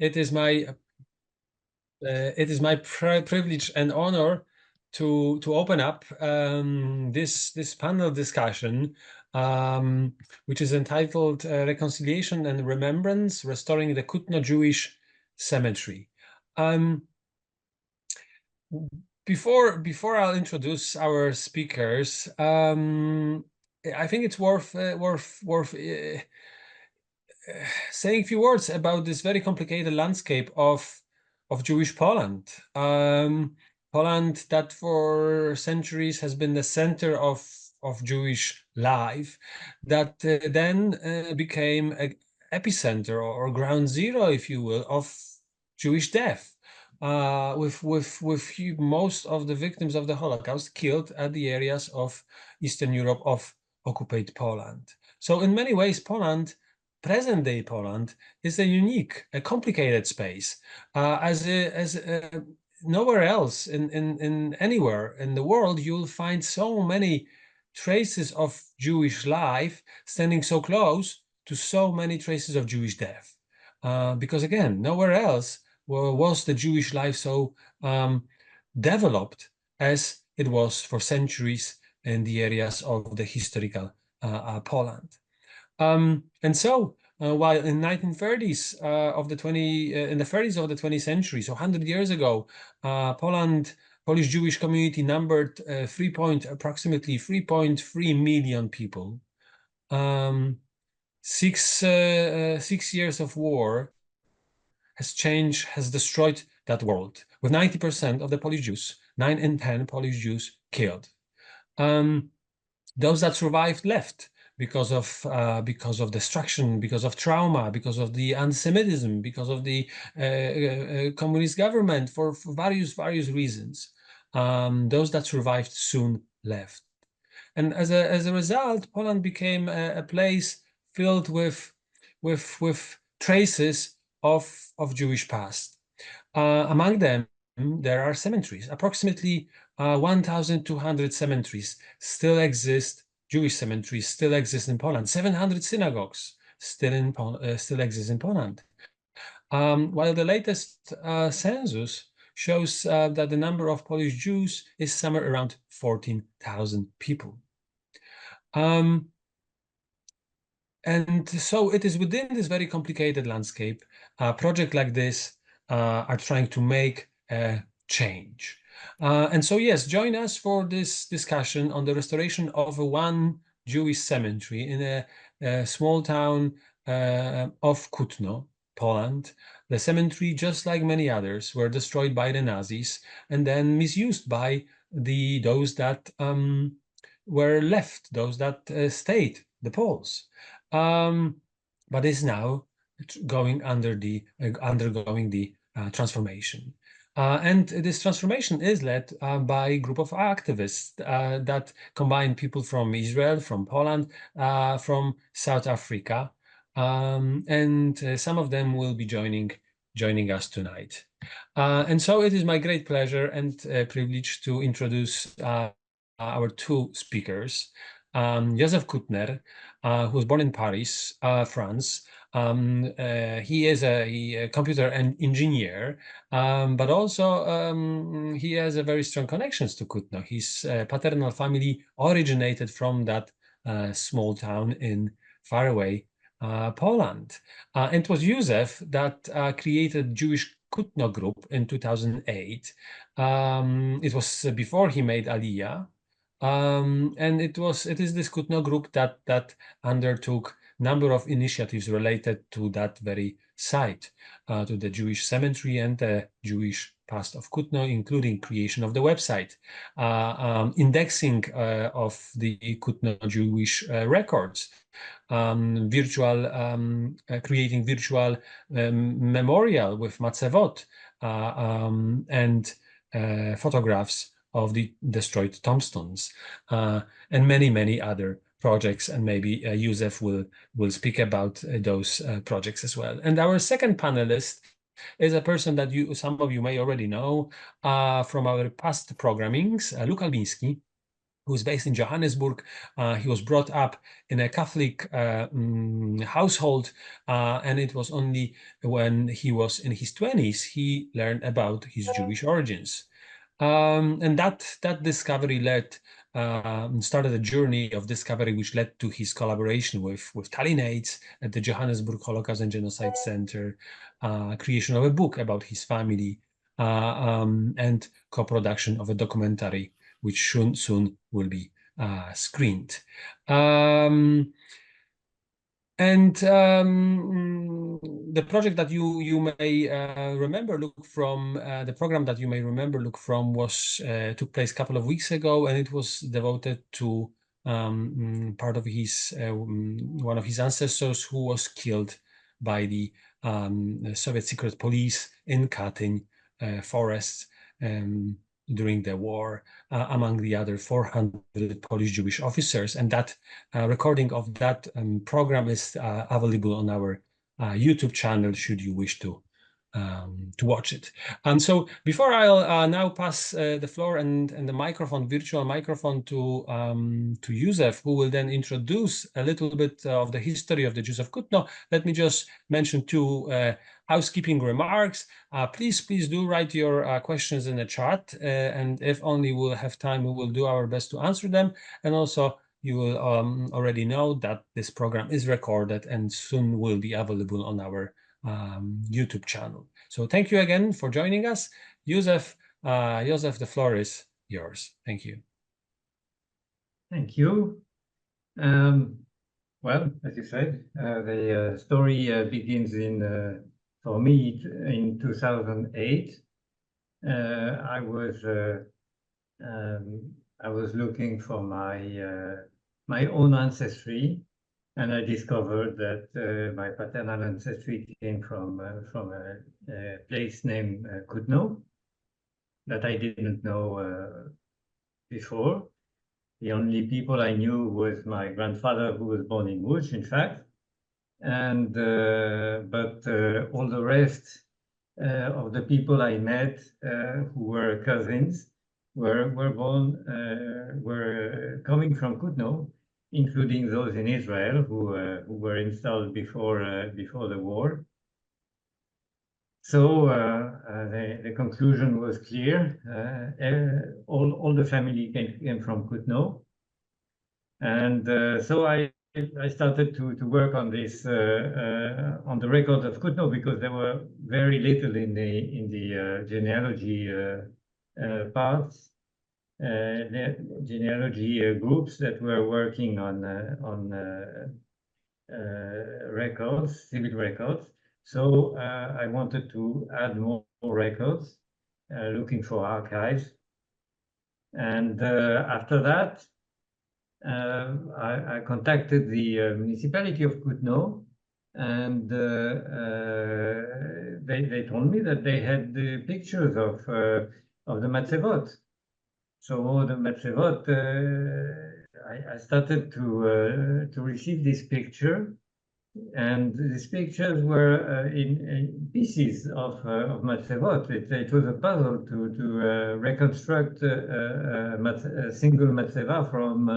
it is my privilege and honor to open up this panel discussion, which is entitled "Reconciliation and Remembrance: Restoring the Kutno Jewish Cemetery." Before I'll introduce our speakers, I think it's worth saying a few words about this very complicated landscape of Jewish Poland. Poland that for centuries has been the center of Jewish life, that then became an epicenter or ground zero, if you will, of Jewish death. With most of the victims of the Holocaust killed at the areas of Eastern Europe of occupied Poland. So in many ways, present-day Poland is a unique, a complicated space, as nowhere else in anywhere in the world you'll find so many traces of Jewish life standing so close to so many traces of Jewish death, because again, nowhere else was the Jewish life so developed as it was for centuries in the areas of the historical Poland. And so, while in 1930s in the 30s of the 20th century, so 100 years ago, Polish Jewish community numbered approximately 3.3 million people. 6 years of war has destroyed that world, with 90% of the Polish Jews, 9 in 10 Polish Jews killed. Those that survived left because of destruction, because of trauma, because of the anti-Semitism, because of the communist government, for various reasons. Those that survived soon left, and as a result, Poland became a place filled with traces of Jewish past. Among them, there are cemeteries. Approximately 1,200 cemeteries still exist. Jewish cemeteries still exist in Poland. 700 synagogues still exist in Poland. While the latest census shows that the number of Polish Jews is somewhere around 14,000 people. And so it is within this very complicated landscape, a project like this are trying to make a change. And so, yes, join us for this discussion on the restoration of one Jewish cemetery in a small town of Kutno, Poland. The cemetery, just like many others, were destroyed by the Nazis and then misused by those that were left, those that stayed, the Poles. But is now undergoing the transformation. And this transformation is led by a group of activists that combine people from Israel, from Poland, from South Africa, and some of them will be joining us tonight. And so it is my great pleasure and privilege to introduce our two speakers. Josef Kutner, who was born in Paris, France. He is a computer engineer, but also he has a very strong connections to Kutno. His paternal family originated from that small town in faraway Poland. And it was Josef that created Jewish Kutno group in 2008. It was before he made Aliyah. And it is this Kutno group that undertook number of initiatives related to that very site, to the Jewish cemetery and the Jewish past of Kutno, including creation of the website, indexing of the Kutno Jewish records, creating virtual memorial with matzevot and photographs of the destroyed tombstones, and many other projects, and maybe Josef will speak about those projects as well. And our second panelist is a person that some of you may already know from our past programmings, Luc Albinski, who was based in Johannesburg. He was brought up in a Catholic household, and it was only when he was in his 20s he learned about his Jewish origins. And that discovery started a journey of discovery which led to his collaboration with Tallinnates at the Johannesburg Holocaust and Genocide Center, creation of a book about his family, and co-production of a documentary which soon will be screened. The project that you may remember, Luc, from the program that you may remember, Luc, from was took place a couple of weeks ago, and it was devoted to part of his one of his ancestors who was killed by the Soviet secret police in Katyn forests during the war, among the other 400 Polish Jewish officers. And that recording of that program is available on our YouTube channel, should you wish to watch it. So before I'll now pass the floor and the microphone, virtual microphone to Josef, who will then introduce a little bit of the history of the Jews of Kutno, let me just mention two housekeeping remarks. Please do write your questions in the chat, and if only we'll have time, we will do our best to answer them. And also, you will already know that this program is recorded and soon will be available on our YouTube channel. So thank you again for joining us. Josef, the floor is yours. Thank you. Thank you. Well, as you said, the story begins for me in 2008. I was looking for my own ancestry, and I discovered that my paternal ancestry came from a place named Kutno that I didn't know before. The only people I knew was my grandfather, who was born in Łódź, in fact, and but all the rest of the people I met who were cousins were coming from Kutno, including those in Israel who were installed before the war. So the conclusion was clear. All the family came from Kutno, and so I started to work on this on the record of Kutno, because there were very little in the genealogy parts, the genealogy groups that were working on records, civil records. So I wanted to add more records, looking for archives. And after that, I contacted the municipality of Kutno, and they told me that they had the pictures of the Matzevot. So the Matzevot, I started to receive this picture. And these pictures were in pieces of Matzevot. It was a puzzle to reconstruct a single Matzeva from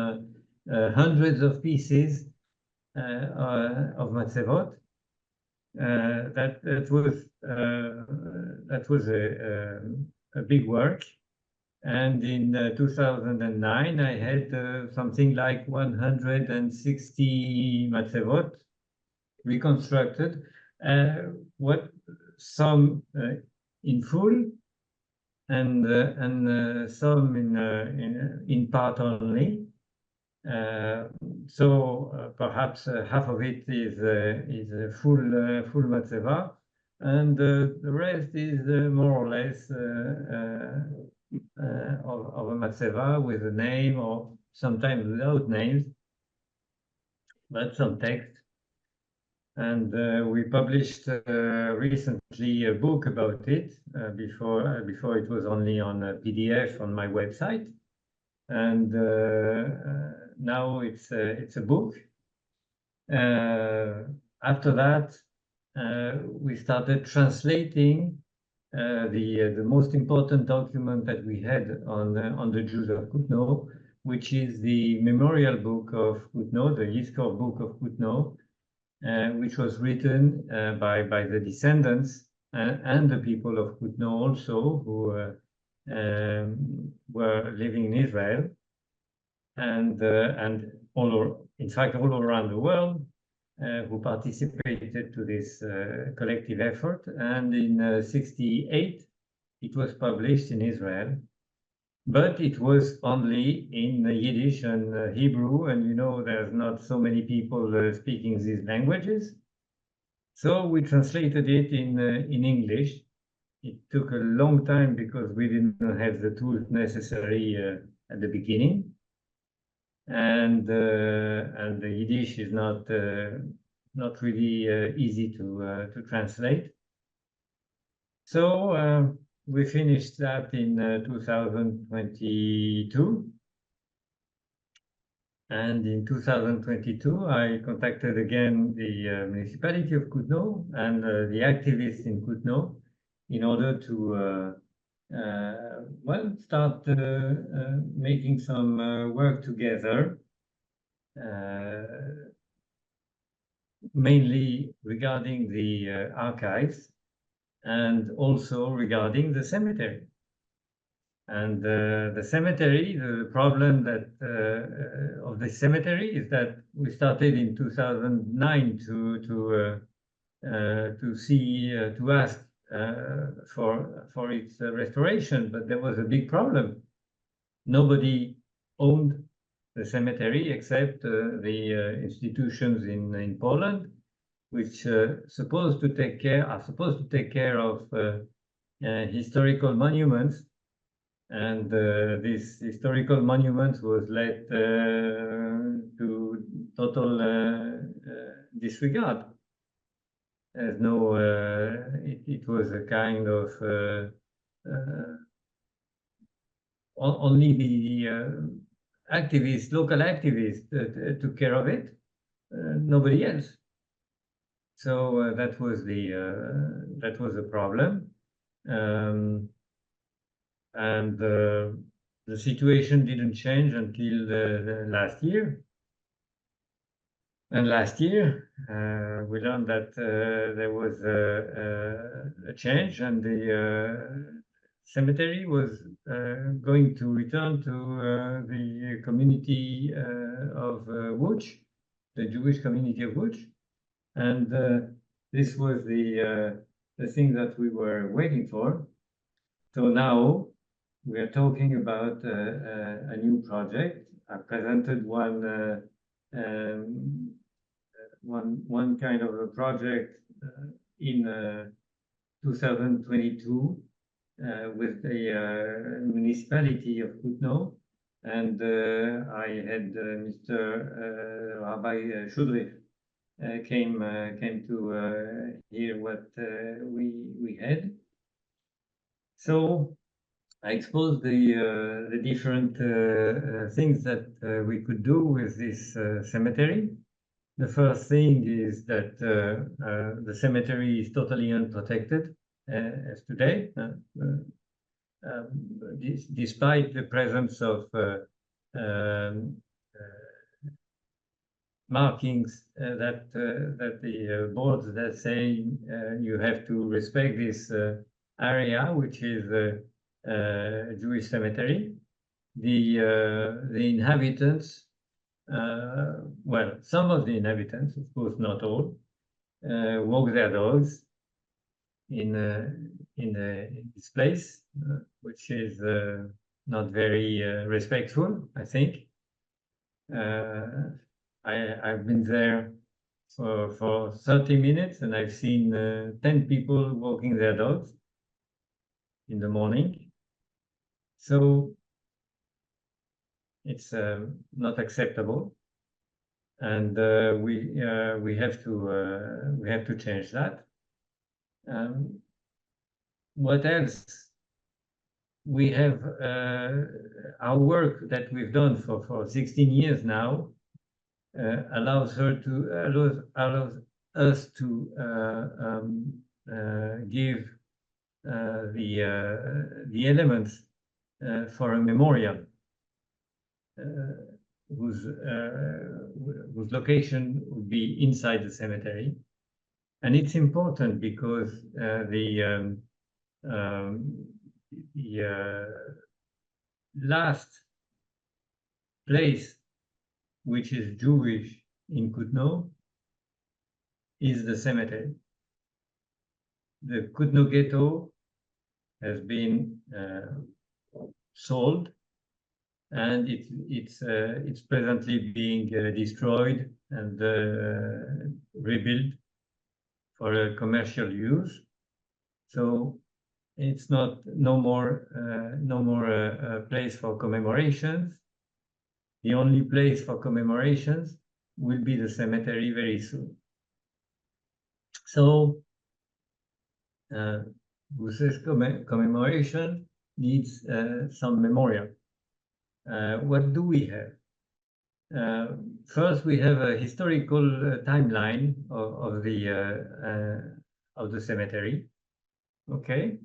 hundreds of pieces of Matzevot. That was a big work. And in 2009, I had something like 160 Matzevot reconstructed, some in full, and some in part only. So perhaps half of it is a full Matzeva, and the rest is more or less of a Matzeva with a name, or sometimes without names, but some text. And we published recently a book about it. Before it was only on a PDF on my website, and now it's a book. After that, we started translating the most important document that we had on the Jews of Kutno, which is the memorial book of Kutno, the Yizkor book of Kutno, which was written by the descendants and the people of Kutno also, who were living in Israel, and in fact all around the world, who participated to this collective effort. And in '68, it was published in Israel, but it was only in Yiddish and Hebrew, and you know there's not so many people speaking these languages. So we translated it in English. It took a long time because we didn't have the tools necessary at the beginning, and the Yiddish is not really easy to translate. So we finished that in 2022. And in 2022, I contacted again the municipality of Kutno and the activists in Kutno in order to well, start making some work together, mainly regarding the archives and also regarding the cemetery. And the cemetery, the problem that of the cemetery is that we started in 2009 to ask for its restoration, but there was a big problem. Nobody owned the cemetery except the institutions in Poland, which are supposed to take care of historical monuments. And this historical monument was led to total disregard. There's no, it was a kind of only the activists, local activists, took care of it. Nobody else. So that was the problem. And the situation didn't change until last year. And last year, we learned that there was a change, and the cemetery was going to return to the community of Łódź, the Jewish community of Łódź. And this was the thing that we were waiting for. So now we are talking about a new project. I presented one kind of a project in 2022 with the municipality of Kutno, and I had Mr. Rabbi Shudrif came to hear what we had. So I exposed the different things that we could do with this cemetery. The first thing is that the cemetery is totally unprotected as today, despite the presence of markings that the boards that say you have to respect this area, which is a Jewish cemetery. The inhabitants, well, some of the inhabitants, of course not all, walk their dogs in this place, which is not very respectful, I think. I've been there for 30 minutes, and I've seen 10 people walking their dogs in the morning. So it's not acceptable, and we have to change that. What else? We have our work that we've done for 16 years now allows us to give the elements for a memorial. whose location would be inside the cemetery. And it's important because the last place which is Jewish in Kutno is the cemetery. The Kutno ghetto has been sold, and it's presently being destroyed and rebuilt for a commercial use. So it's no more a place for commemorations. The only place for commemorations will be the cemetery very soon. So Buce's commemoration needs some memorial. What do we have? First, we have a historical timeline of the cemetery. Okay,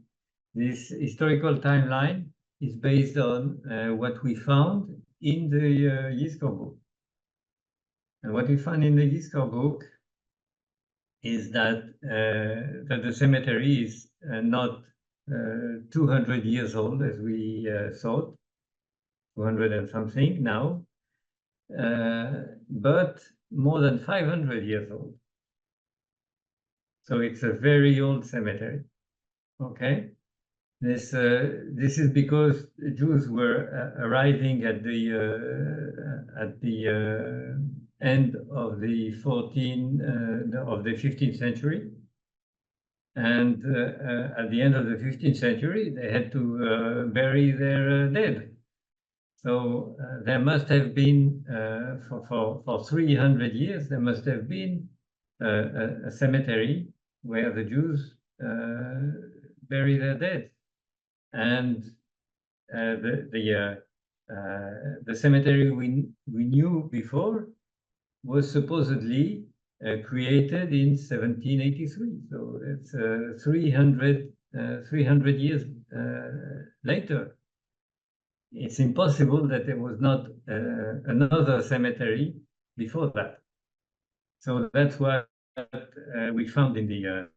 this historical timeline is based on what we found in the Yizkor book. And what we found in the Yizkor book is that the cemetery is not 200 years old, as we thought, 200 and something now, but more than 500 years old. So it's a very old cemetery. Okay, this is because Jews were arriving at the end of the 15th century, and at the end of the 15th century they had to bury their dead. So there must have been for 300 years there must have been a cemetery where the Jews bury their dead, and the cemetery we knew before was supposedly created in 1783. So it's 300 years later. It's impossible that there was not another cemetery before that. So that's what we found in the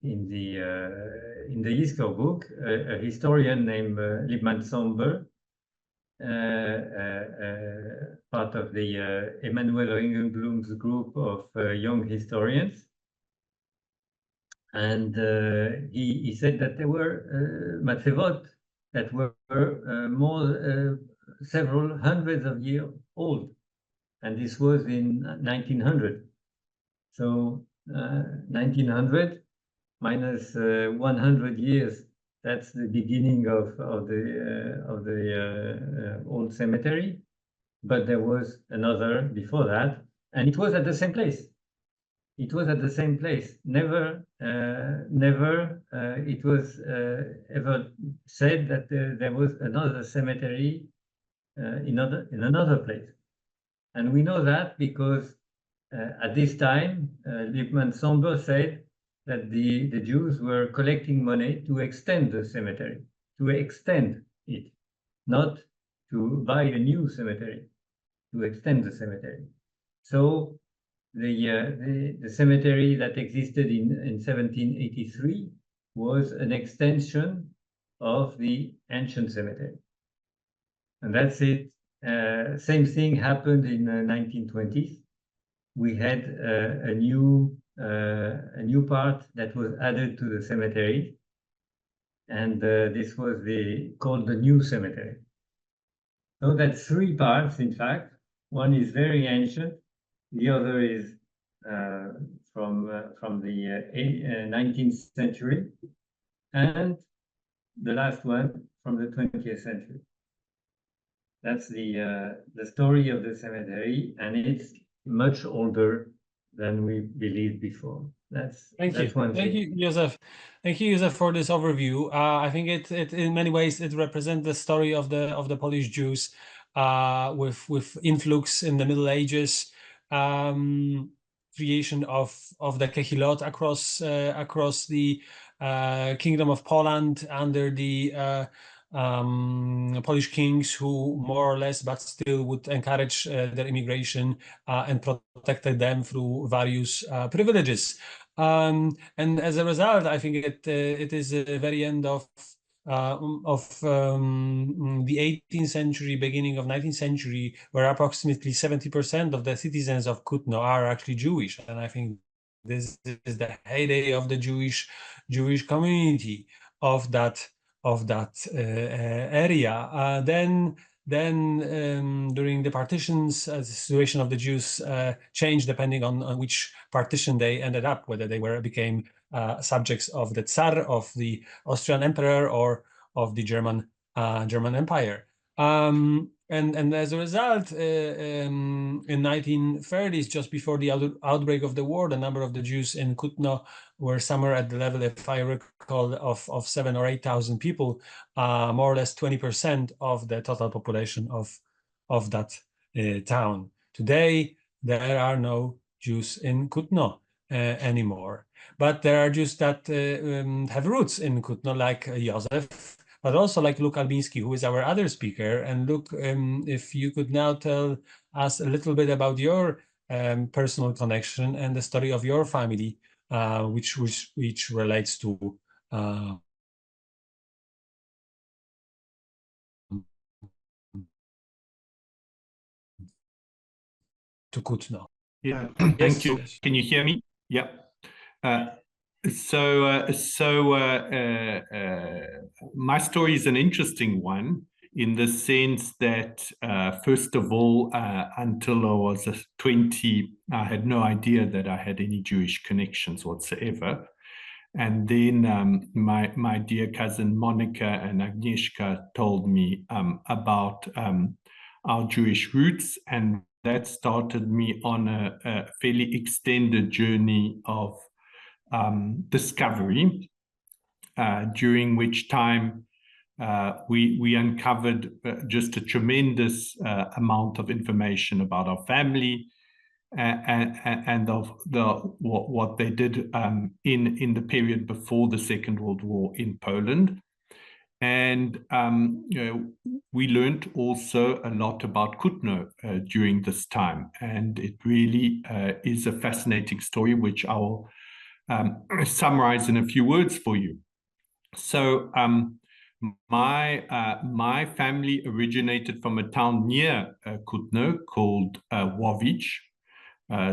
Yizkor book. A historian named Liebman Somber, part of the Emanuel Ringelblum's group of young historians. And he said that there were matzevot that were several hundreds of years old. And this was in 1900. So 1900 minus 100 years, that's the beginning of the old cemetery. But there was another before that, and it was at the same place. It was at the same place. Never it was ever said that there was another cemetery in another place. And we know that because at this time, Liebman Somber said that the Jews were collecting money to extend the cemetery, to extend it, not to buy a new cemetery, to extend the cemetery. So the cemetery that existed in 1783 was an extension of the ancient cemetery. And that's it. Same thing happened in the 1920s. We had a new part that was added to the cemetery, and this was called the new cemetery. So that's three parts, in fact. One is very ancient, the other is from the 19th century, and the last one from the 20th century. That's the story of the cemetery, and it's much older than we believed before. Thank you, Josef. Thank you, Josef, for this overview. I think it in many ways it represents the story of the Polish Jews with influx in the Middle Ages, creation of the Kehilot across the Kingdom of Poland under the Polish kings who more or less, but still would encourage their immigration and protected them through various privileges. And as a result, I think it is the very end of the 18th century, beginning of 19th century, where approximately 70% of the citizens of Kutno are actually Jewish. And I think this is the heyday of the Jewish community of that area. Then during the partitions, the situation of the Jews changed depending on which partition they ended up, whether they became subjects of the Tsar, of the Austrian Emperor, or of the German Empire. And as a result, in 1930s, just before the outbreak of the war, the number of the Jews in Kutno were somewhere at the level, if I recall, of 7,000 or 8,000 people, more or less 20% of the total population of that town. Today, there are no Jews in Kutno anymore, but there are Jews that have roots in Kutno, like Josef, but also like Luc Albinski, who is our other speaker. And Luc, if you could now tell us a little bit about your personal connection and the story of your family, which relates to Kutno. Yeah, Yes, thank you. yes. Can you hear me? Yeah. My story is an interesting one in the sense that, first of all, until I was 20, I had no idea that I had any Jewish connections whatsoever. And then my dear cousin Monica and Agnieszka told me about our Jewish roots, and that started me on a fairly extended journey of discovery, during which time we uncovered just a tremendous amount of information about our family and of what they did in the period before the Second World War in Poland. And we learned also a lot about Kutno during this time. And it really is a fascinating story, which I'll summarize in a few words for you. So my family originated from a town near Kutno called Łowicz.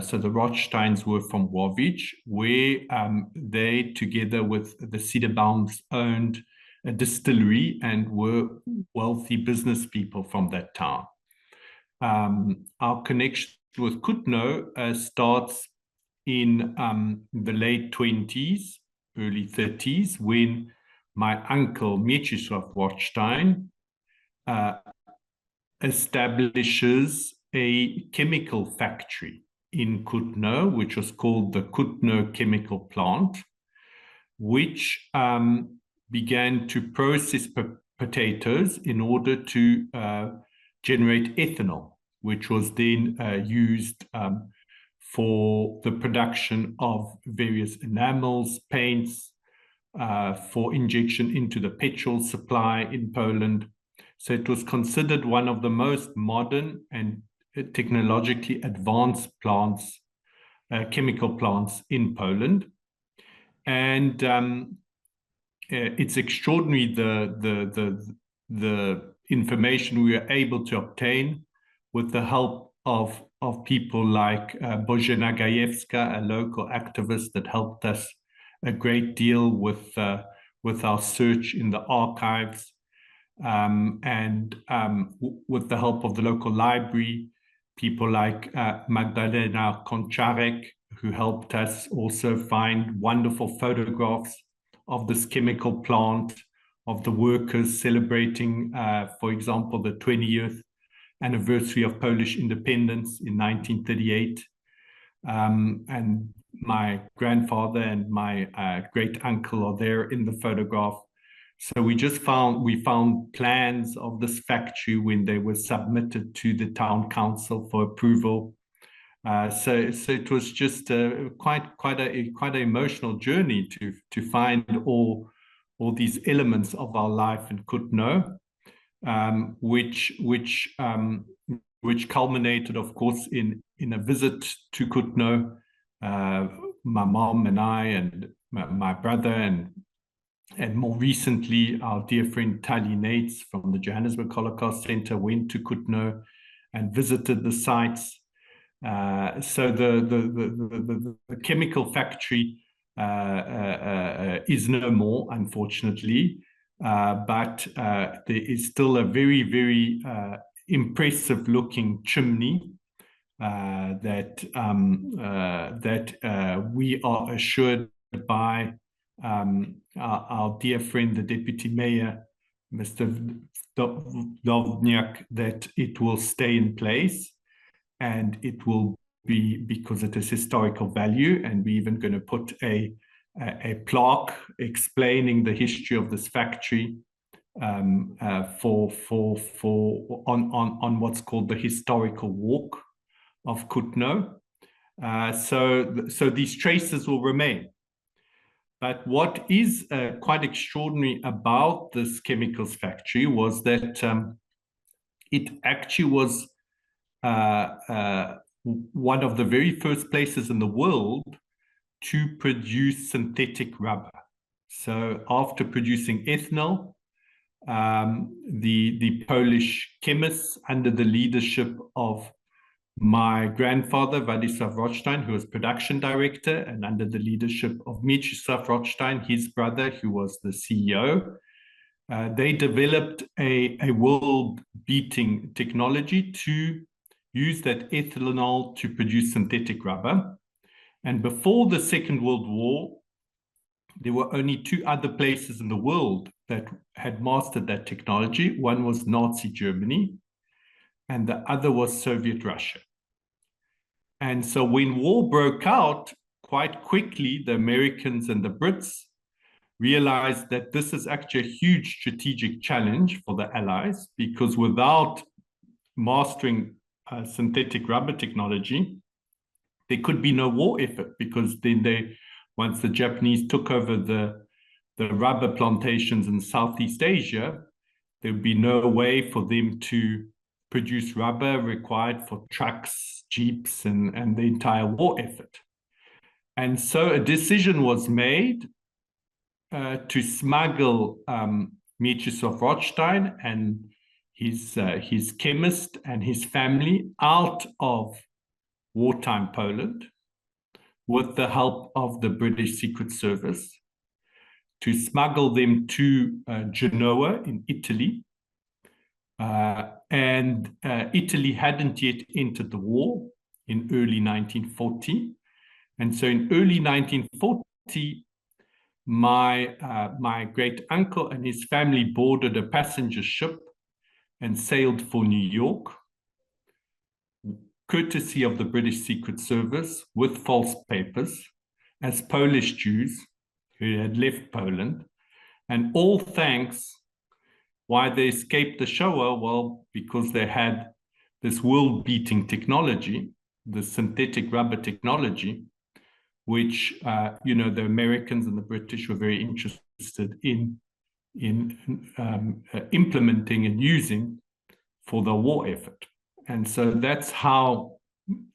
So the Rothsteins were from Łowicz, where they, together with the Cederbaums, owned a distillery and were wealthy business people from that town. Our connection with Kutno starts in the late 20s, early 30s, when my uncle Mieczysław Rothstein establishes a chemical factory in Kutno, which was called the Kutno Chemical Plant, which began to process potatoes in order to generate ethanol, which was then used for the production of various enamels, paints, for injection into the petrol supply in Poland. So it was considered one of the most modern and technologically advanced plants, chemical plants in Poland. And it's extraordinary the information we were able to obtain with the help of people like Bożena Gajewska, a local activist that helped us a great deal with our search in the archives, and with the help of the local library, people like Magdalena Koncharek, who helped us also find wonderful photographs of this chemical plant, of the workers celebrating, for example, the 20th anniversary of Polish independence in 1938. And my grandfather and my great uncle are there in the photograph. So we found plans of this factory when they were submitted to the town council for approval. So it was just quite an emotional journey to find all all these elements of our life in Kutno, which culminated, of course, in a visit to Kutno. My mom and I and my brother and more recently our dear friend Tali Nates from the Johannesburg Holocaust Center went to Kutno and visited the sites. So the chemical factory is no more, unfortunately, but there is still a very, very impressive looking chimney that we are assured by our dear friend, the Deputy Mayor, Mr. Wdowiak, that it will stay in place, and it will be, because it has historical value, and we're even going to put a plaque explaining the history of this factory on what's called the historical walk of Kutno. So these traces will remain. But what is quite extraordinary about this chemicals factory was that it actually was one of the very first places in the world to produce synthetic rubber. So after producing ethanol, the Polish chemists, under the leadership of my grandfather, Władysław Rothstein, who was production director, and under the leadership of Mieczysław Rothstein, his brother, who was the CEO, they developed a world-beating technology to use that ethanol to produce synthetic rubber. And before the Second World War, there were only two other places in the world that had mastered that technology. One was Nazi Germany, and the other was Soviet Russia. And so when war broke out, quite quickly, the Americans and the Brits realized that this is actually a huge strategic challenge for the Allies, because without mastering synthetic rubber technology, there could be no war effort, because then once the Japanese took over the rubber plantations in Southeast Asia, there would be no way for them to produce rubber required for trucks, jeeps, and the entire war effort. And so a decision was made to smuggle Mieczysław Rothstein and his chemist and his family out of wartime Poland with the help of the British Secret Service, to smuggle them to Genoa in Italy. And Italy hadn't yet entered the war in early 1940. And so in early 1940, my great uncle and his family boarded a passenger ship and sailed for New York, courtesy of the British Secret Service, with false papers, as Polish Jews who had left Poland. And all thanks, why they escaped the Shoah? Well, because they had this world-beating technology, the synthetic rubber technology, which the Americans and the British were very interested in implementing and using for the war effort. And so that's how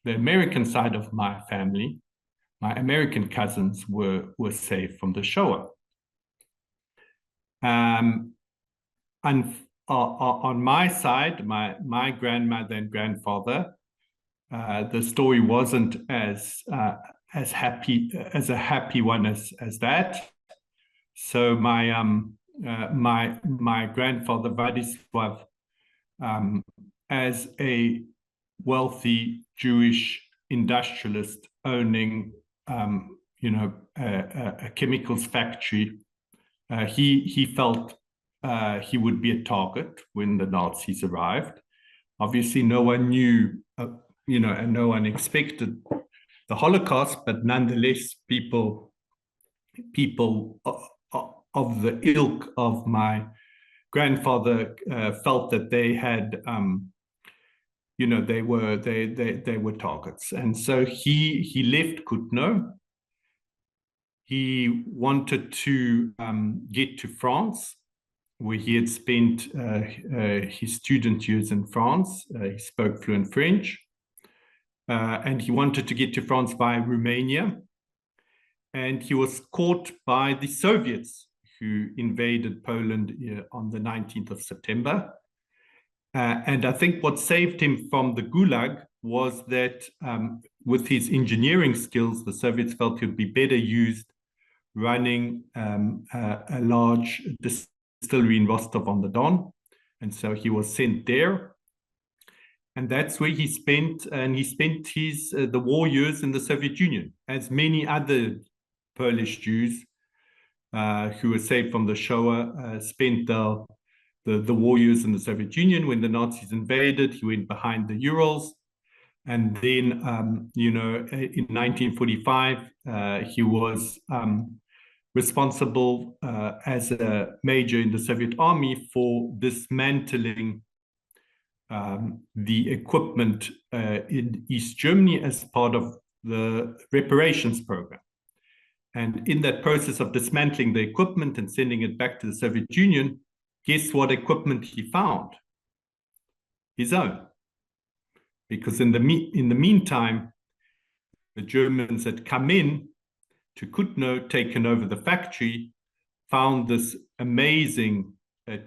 the American side of my family, my American cousins, were saved from the Shoah. And on my side, my grandmother and grandfather, the story wasn't as happy, as a happy one as that. So my grandfather Władysław, as a wealthy Jewish industrialist owning a chemicals factory, he felt he would be a target when the Nazis arrived. Obviously, no one knew, and no one expected the Holocaust, but nonetheless, people of the ilk of my grandfather felt that they had, they were targets, and so he left Kutno. he wanted to get to France, where he had spent his student years in France. He spoke fluent French. And he wanted to get to France via Romania. And he was caught by the Soviets, who invaded Poland on the 19th of September. And I think what saved him from the Gulag was that with his engineering skills, the Soviets felt he would be better used running a large distillery in Rostov-on-the-Don. And so he was sent there. And that's where he spent his the war years in the Soviet Union, as many other Polish Jews who were saved from the Shoah spent the war years in the Soviet Union. When the Nazis invaded, he went behind the Urals. And then, in 1945, he was responsible as a major in the Soviet army for dismantling the equipment in East Germany as part of the reparations program. And in that process of dismantling the equipment and sending it back to the Soviet Union, guess what equipment he found? His own. Because in the meantime, the Germans had come in to Kutno, taken over the factory, found this amazing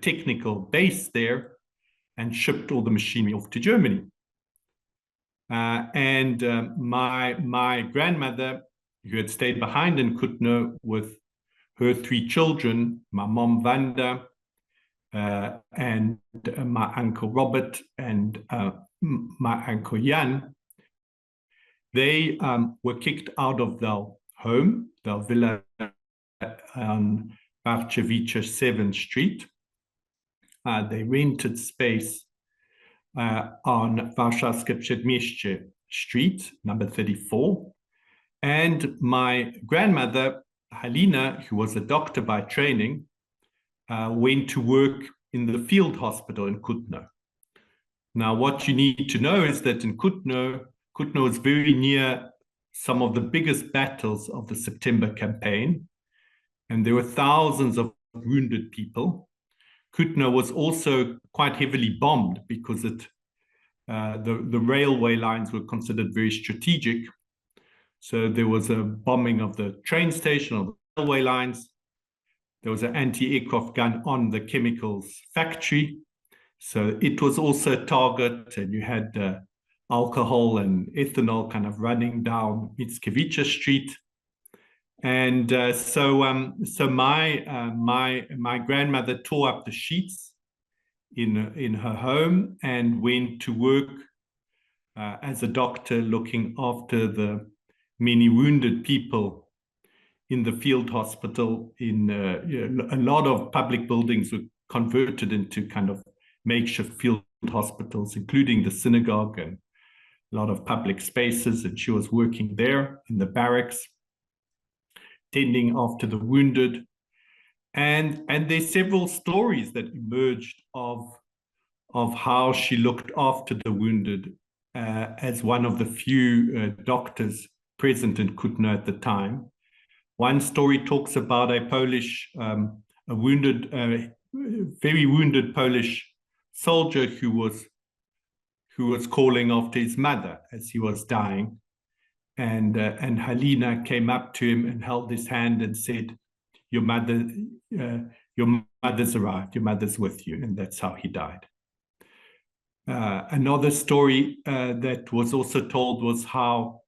technical base there, and shipped all the machinery off to Germany. My grandmother, who had stayed behind in Kutno with her 3 children, my mom Wanda, and my uncle Robert, and my uncle Jan, they were kicked out of their home, their villa on Barchevicza 7th Street. They rented space on Warszawskie Przedmieście Street, number 34. And my grandmother, Halina, who was a doctor by training, went to work in the field hospital in Kutno. Now, what you need to know is that in Kutno is very near some of the biggest battles of the September campaign, and there were thousands of wounded people. Kutno was also quite heavily bombed because the railway lines were considered very strategic. So there was a bombing of the train station, of the railway lines. There was an anti-aircraft gun on the chemicals factory. So it was also a target, and you had alcohol and ethanol kind of running down Mickiewicz Street. And so my grandmother tore up the sheets in her home and went to work as a doctor, looking after the many wounded people in the field hospital. A lot of public buildings were converted into kind of makeshift field hospitals, including the synagogue and a lot of public spaces. And she was working there in the barracks, tending after the wounded. And there's several stories that emerged of how she looked after the wounded as one of the few doctors present in Kutno at the time. One story talks about a Polish, very wounded Polish soldier who was calling after his mother as he was dying. And Halina came up to him and held his hand and said, your mother's arrived, your mother's with you. And that's how he died. Another story that was also told was how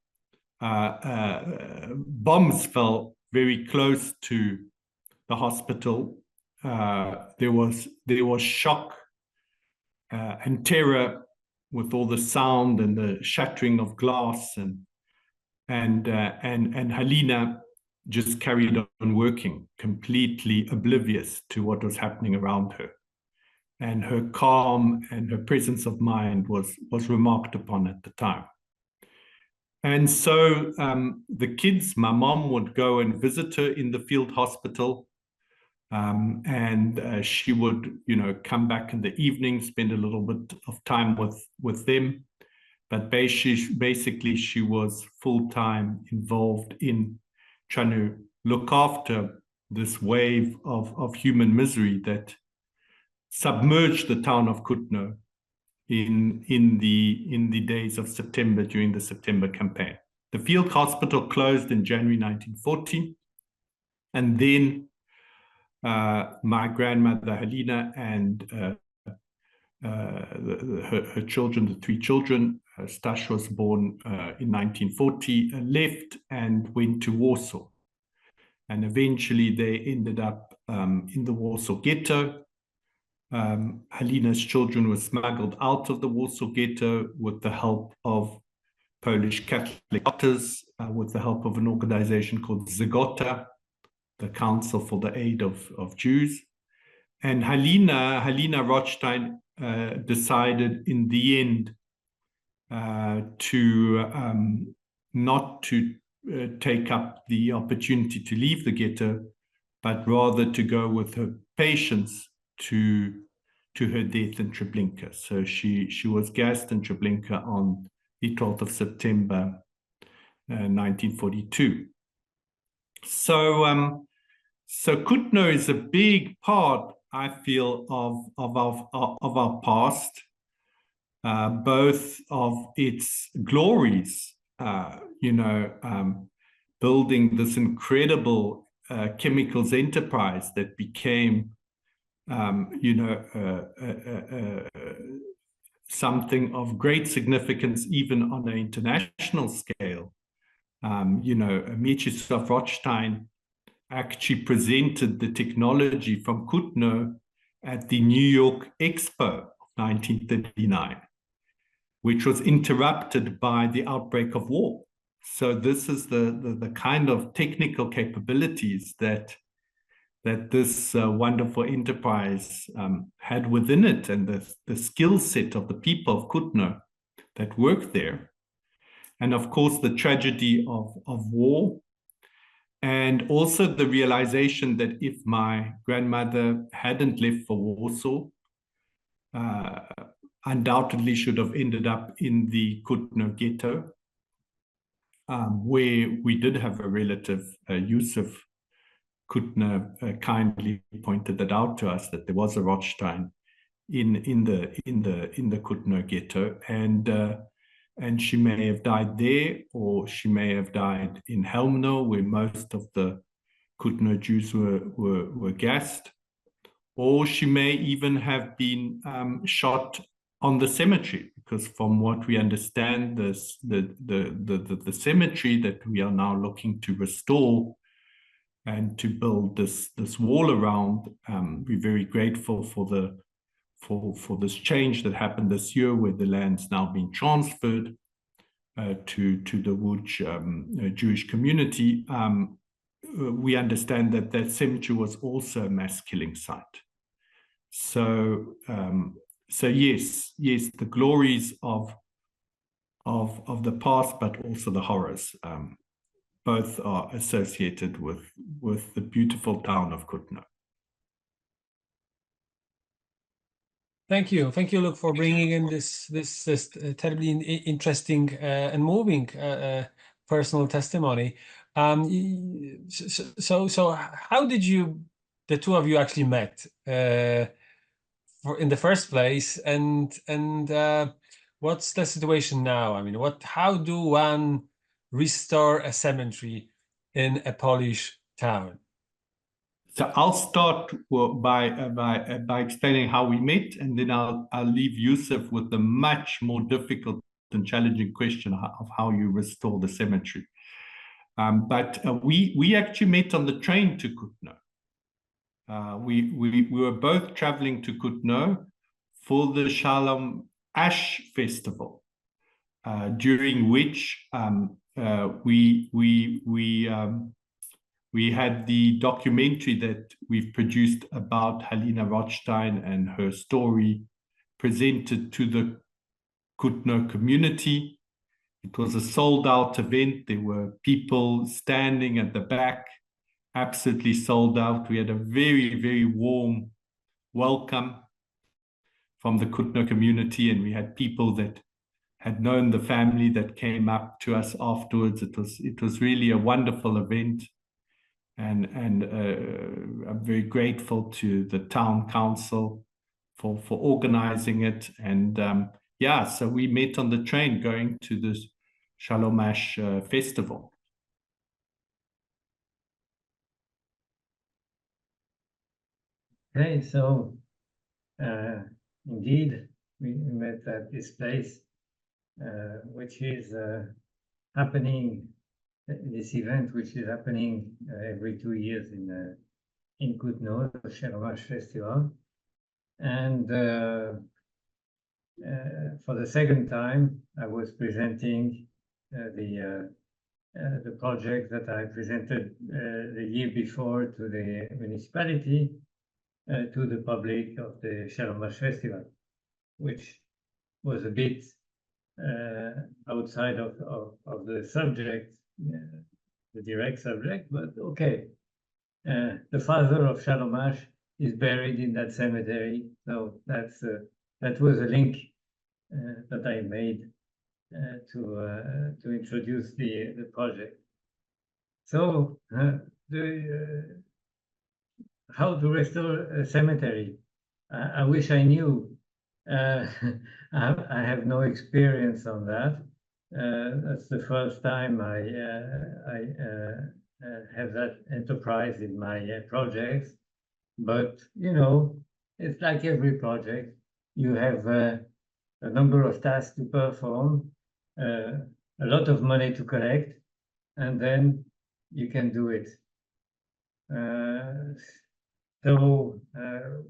bombs fell very close to the hospital. There was shock and terror with all the sound and the shattering of glass, and Halina just carried on working, completely oblivious to what was happening around her. And her calm and her presence of mind was remarked upon at the time. And so the kids, my mom would go and visit her in the field hospital, and she would, come back in the evening, spend a little bit of time with them. But basically, she was full-time involved in trying to look after this wave of human misery that submerged the town of Kutno in the days of September, during the September campaign. The field hospital closed in January 1940, and then my grandmother Helena and her children, the three children, Stash was born in 1940, left and went to Warsaw. And eventually they ended up in the Warsaw ghetto. Helena's children were smuggled out of the Warsaw ghetto with the help of Polish Catholic doctors, with the help of an organization called Zygota, the Council for the Aid of Jews. And Helena Rothstein decided in the end to not to take up the opportunity to leave the ghetto, but rather to go with her patients to her death in Treblinka. So she was gassed in Treblinka on the 12th of September 1942. So Kutno is a big part, I feel, of our past, both of its glories, building this incredible chemicals enterprise that became, something of great significance even on an international scale. Mieczysław Rothstein actually presented the technology from Kutno at the New York Expo of 1939, which was interrupted by the outbreak of war. So this is the kind of technical capabilities that this wonderful enterprise had within it, and the skill set of the people of Kutno that worked there. And of course, the tragedy of war, and also the realization that if my grandmother hadn't left for Warsaw, undoubtedly should have ended up in the Kutno ghetto, where we did have a relative, Yosef Kutner, kindly pointed that out to us, that there was a Rothstein in the Kutno ghetto, and she may have died there, or she may have died in Helmno, where most of the Kutno Jews were gassed, or she may even have been shot on the cemetery, because from what we understand, the cemetery that we are now looking to restore and to build this wall around, we're very grateful for this change that happened this year, where the land's now been transferred to the Łódź Jewish community. We understand that cemetery was also a mass killing site. So yes, the glories of the past, but also the horrors, both are associated with the beautiful town of Kutno. Thank you, Luc, for bringing in this terribly interesting and moving personal testimony. So how did the two of you actually met in the first place, and what's the situation now? I mean, how do one restore a cemetery in a Polish town? So I'll start by explaining how we met, and then I'll leave Yosef with the much more difficult and challenging question of how you restore the cemetery. But we actually met on the train to Kutno. We were both traveling to Kutno for the Shalom Ash Festival, during which we had the documentary that we've produced about Helena Rothstein and her story presented to the Kutno community. It was a sold-out event. There were people standing at the back, absolutely sold out. We had a very, very warm welcome from the Kutno community, and we had people that had known the family that came up to us afterwards. It was really a wonderful event. I'm very grateful to the town council for organizing it. And yeah, so we met on the train going to this Shalom Ash festival. Okay, so indeed, we met at this place, which is happening, this event, which is happening every 2 years in Kutno, the Shalom Ash Festival. And for the second time, I was presenting the project that I presented the year before to the municipality, to the public of the Shalom Ash Festival, which was a bit outside of the subject, the direct subject, but okay. The father of Shalom Ash is buried in that cemetery, so that was a link that I made to introduce the project. So how to restore a cemetery? I wish I knew. I have no experience on that. That's the first time I have that enterprise in my projects. But you know, it's like every project. You have a number of tasks to perform, a lot of money to collect, and then you can do it. So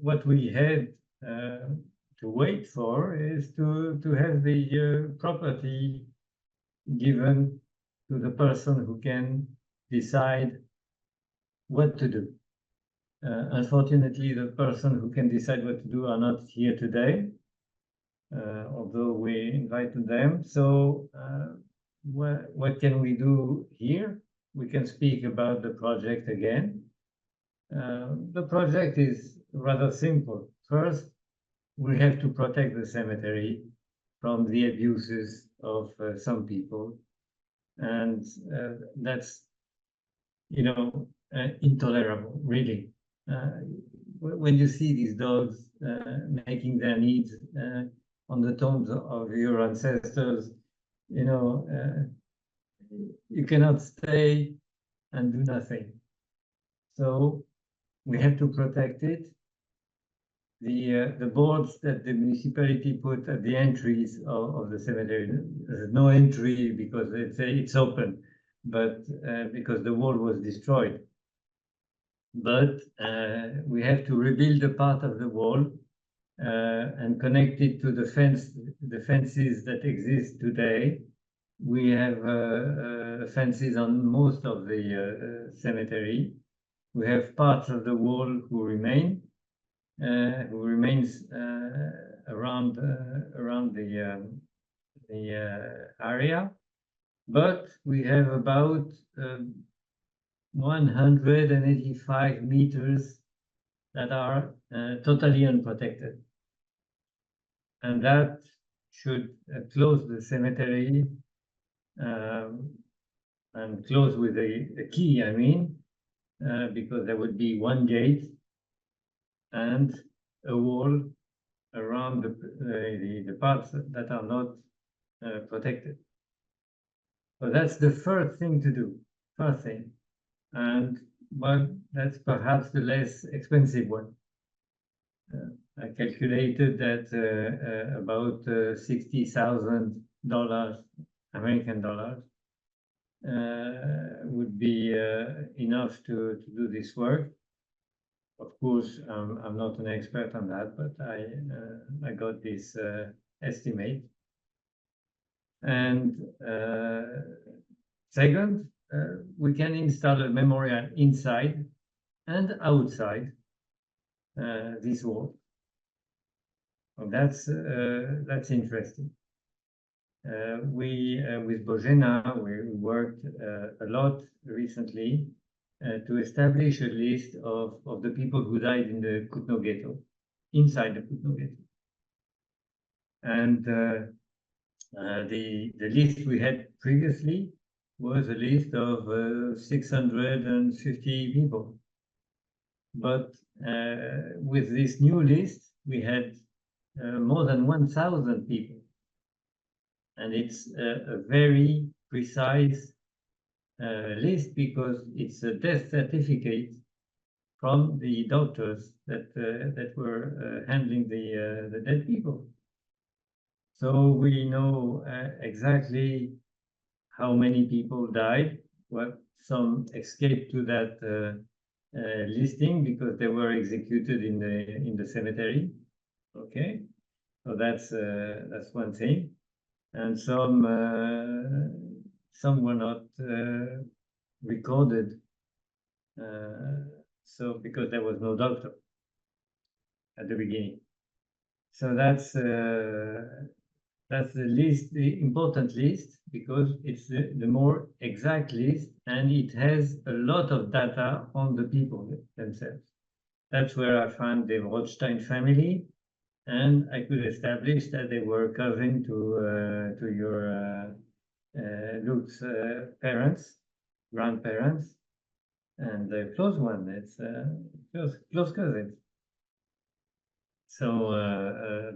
what we had to wait for is to have the property given to the person who can decide what to do. Unfortunately, the person who can decide what to do are not here today, although we invited them. So what can we do here? We can speak about the project again. The project is rather simple. First, we have to protect the cemetery from the abuses of some people. And that's, you know, intolerable, really. When you see these dogs making their needs on the tombs of your ancestors, you know, you cannot stay and do nothing. So we have to protect it. The boards that the municipality put at the entries of the cemetery, there's no entry because it's open, but because the wall was destroyed. But we have to rebuild a part of the wall and connect it to the fences that exist today. We have fences on most of the cemetery. We have parts of the wall who remains around the area, but we have about 185 meters that are totally unprotected, and that should close the cemetery and close with a key, I mean, because there would be one gate and a wall around the parts that are not protected. So that's the first thing to do, first thing. And well, that's perhaps the less expensive one. I calculated that about $60,000 American dollars would be enough to do this work. Of course, I'm not an expert on that, but I got this estimate. And second, we can install a memorial inside and outside this wall. Well, that's interesting. We with Bożena, we worked a lot recently to establish a list of the people who died in the Kutno ghetto, inside the Kutno ghetto. And the list we had previously was a list of 650 people. But with this new list, we had more than 1,000 people. And it's a very precise list because it's a death certificate from the doctors that were handling the dead people. So we know exactly how many people died. Well, some escaped to that listing because they were executed in the cemetery. Okay, so that's one thing, and some were not recorded. So because there was no doctor at the beginning, so that's the list, the important list, because it's the more exact list, and it has a lot of data on the people themselves. That's where I found the Rothstein family, and I could establish that they were cousin to your Luc's parents, grandparents, and the close one. It's close cousins. So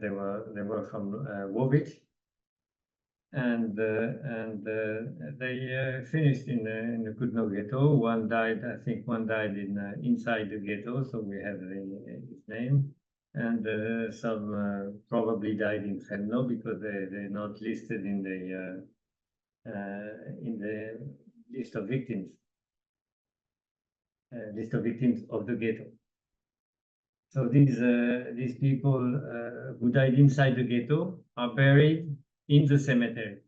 they were from Warwick, and they finished in the Kutno ghetto. One died, I think, one died inside the ghetto, so we have his name. And some probably died in Kutno because they're not listed in the list of victims of the ghetto. So these people who died inside the ghetto are buried in the cemetery,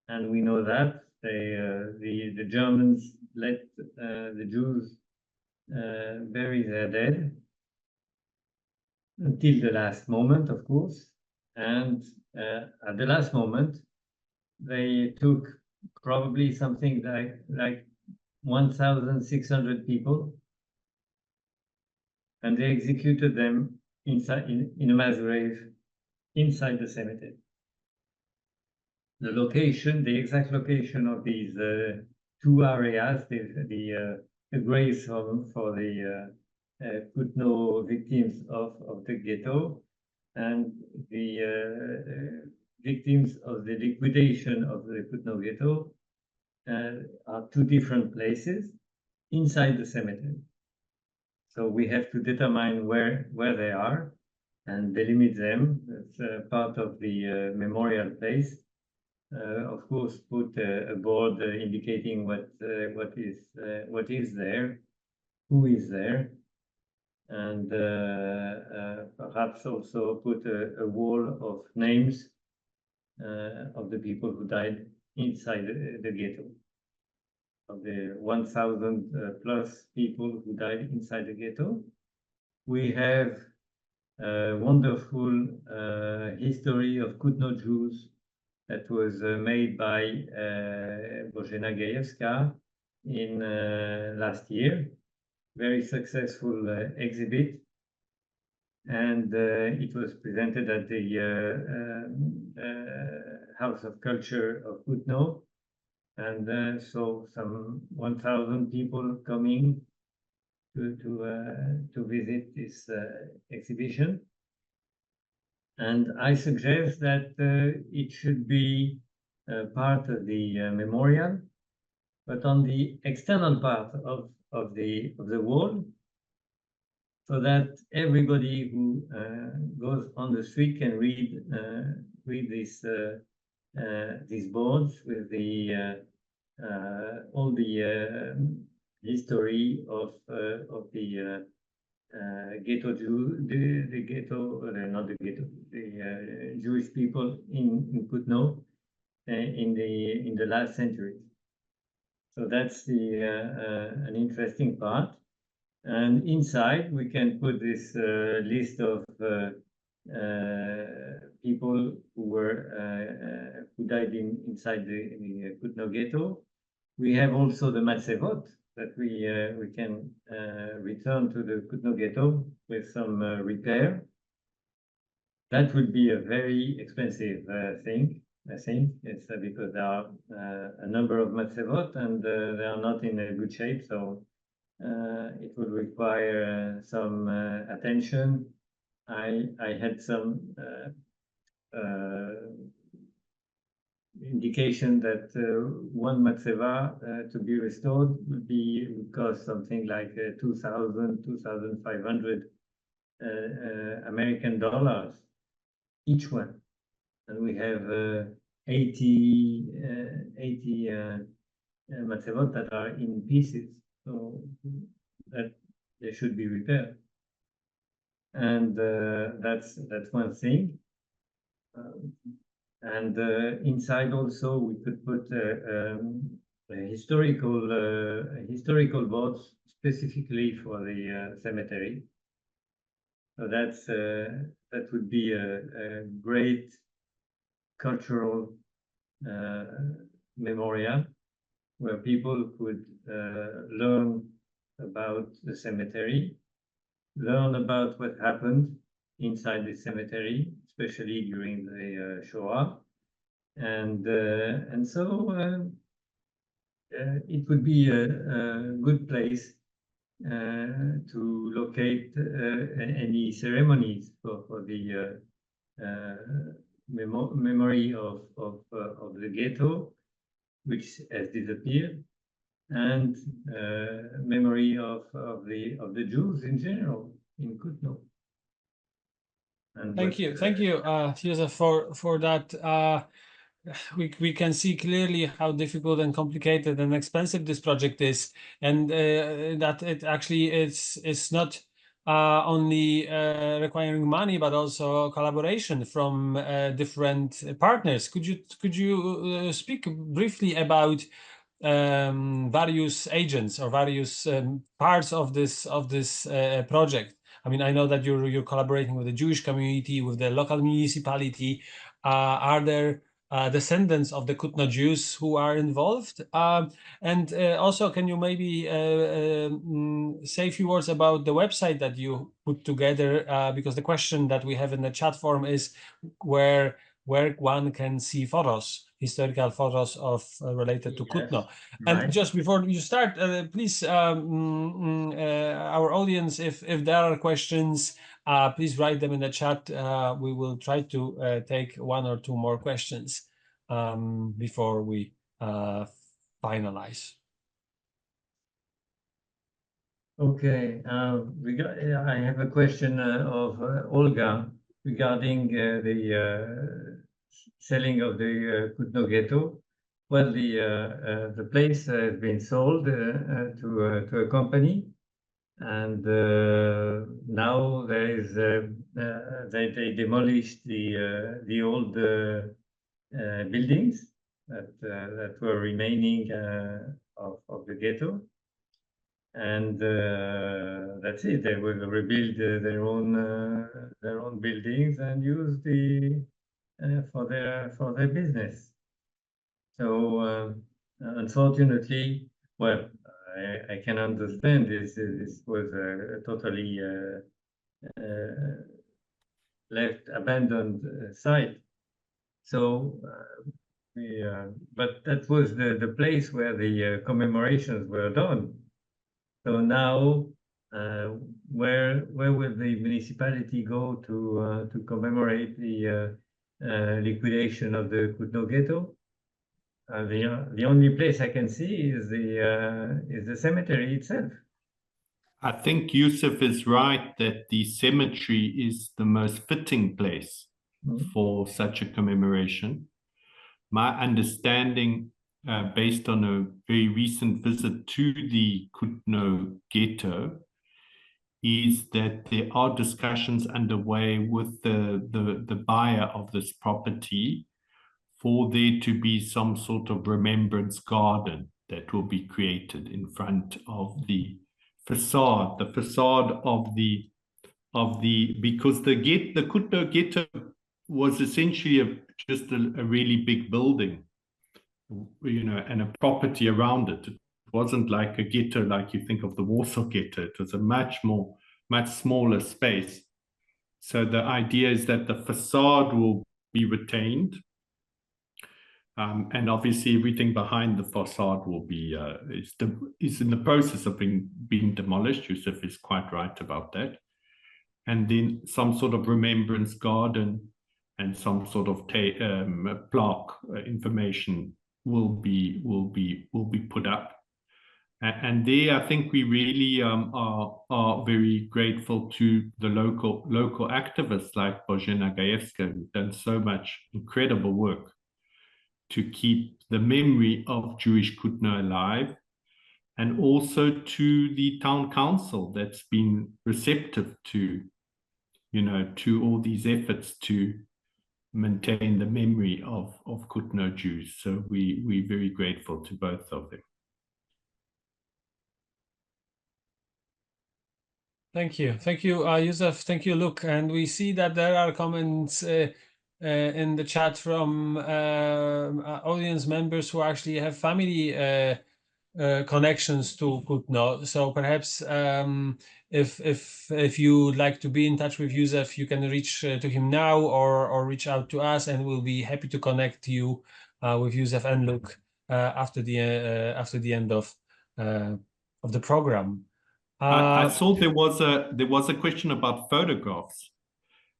and we know that the Germans let the Jews bury their dead until the last moment, of course, and at the last moment they took probably something like 1,600 people, and they executed them inside in a mass grave inside the cemetery. The location, the exact location of these two areas, the graves for the Kutno victims of the ghetto and the victims of the liquidation of the Kutno ghetto are two different places inside the cemetery. So we have to determine where they are and delimit them. It's part of the memorial place. Of course, put a board indicating what is there, who is there, and perhaps also put a wall of names of the people who died inside the ghetto. Of the 1,000 plus people who died inside the ghetto, we have a wonderful history of Kutno Jews that was made by Bożena Gajewska in last year. Very successful exhibit, and it was presented at the House of Culture of Kutno, and so some 1,000 people coming to visit this exhibition. And I suggest that it should be part of the memorial, but on the external part of the wall, so that everybody who goes on the street can read these boards with the all the history of the ghetto the ghetto, not the ghetto, the Jewish people in Kutno in the last century. So that's an interesting part. And inside we can put this list of people who died inside the Kutno ghetto. We have also the matzevot that we can return to the Kutno ghetto with some repair. That would be a very expensive thing, I think it's because there are a number of matzevot and they are not in a good shape, so it would require some attention. I had some indication that one matzeva to be restored would cost something like 2,500 American dollars each one, and we have 80 matzevot that are in pieces, so that they should be repaired, and that's one thing. And inside also we could put historical boards specifically for the cemetery. So that would be a great cultural memorial where people could learn about the cemetery, learn about what happened inside the cemetery, especially during the Shoah, and so it would be a good place to locate any ceremonies for the memory of the ghetto, which has disappeared, and memory of the Jews in general in Kutno. Thank you, Josef, for that. We can see clearly how difficult and complicated and expensive this project is, and that it actually it's not only requiring money but also collaboration from different partners. Could you speak briefly about various agents or various parts of this project? I mean, I know that you're collaborating with the Jewish community, with the local municipality. Are there descendants of the Kutno Jews who are involved? And also, can you maybe say a few words about the website that you put together? Because the question that we have in the chat forum is where one can see photos, historical photos of related to Kutno. And just before you start, please, our audience, if there are questions, please write them in the chat. We will try to take one or two more questions before we finalize. Okay, I have a question of Olga regarding the selling of the Kutno ghetto. Well, the place has been sold to a company, and now there is they demolished the old buildings that were remaining of the ghetto, and that's it. They will rebuild their own buildings and use for their business. So unfortunately, well, I can understand this. This was a totally left abandoned site. So but that was the place where the commemorations were done. So now, where will the municipality go to commemorate the liquidation of the Kutno ghetto? The only place I can see is the cemetery itself. I think Yosef is right that the cemetery is the most fitting place for such a commemoration. My understanding, based on a very recent visit to the Kutno ghetto, is that there are discussions underway with the buyer of this property for there to be some sort of remembrance garden that will be created in front of the facade because the Kutno ghetto was essentially just a really big building, you know, and a property around it. It wasn't like a ghetto like you think of the Warsaw ghetto. It was a much smaller space. So the idea is that the facade will be retained, And obviously, everything behind the facade will be is in the process of being demolished. Yosef is quite right about that. And then some sort of remembrance garden and some sort of plaque information will be put up. And there, I think we really are very grateful to the local activists like Bożena Gajewska, who've done so much incredible work to keep the memory of Jewish Kutno alive, and also to the town council that's been receptive to, to all these efforts to maintain the memory of Kutno Jews. So we're very grateful to both of them. Thank you, Josef. Thank you, Luc. And we see that there are comments in the chat from audience members who actually have family connections to Kutno. So perhaps if you would like to be in touch with Josef, you can reach to him now or reach out to us, and we'll be happy to connect you with Josef and Luc after the end of the program. I saw there was a question about photographs,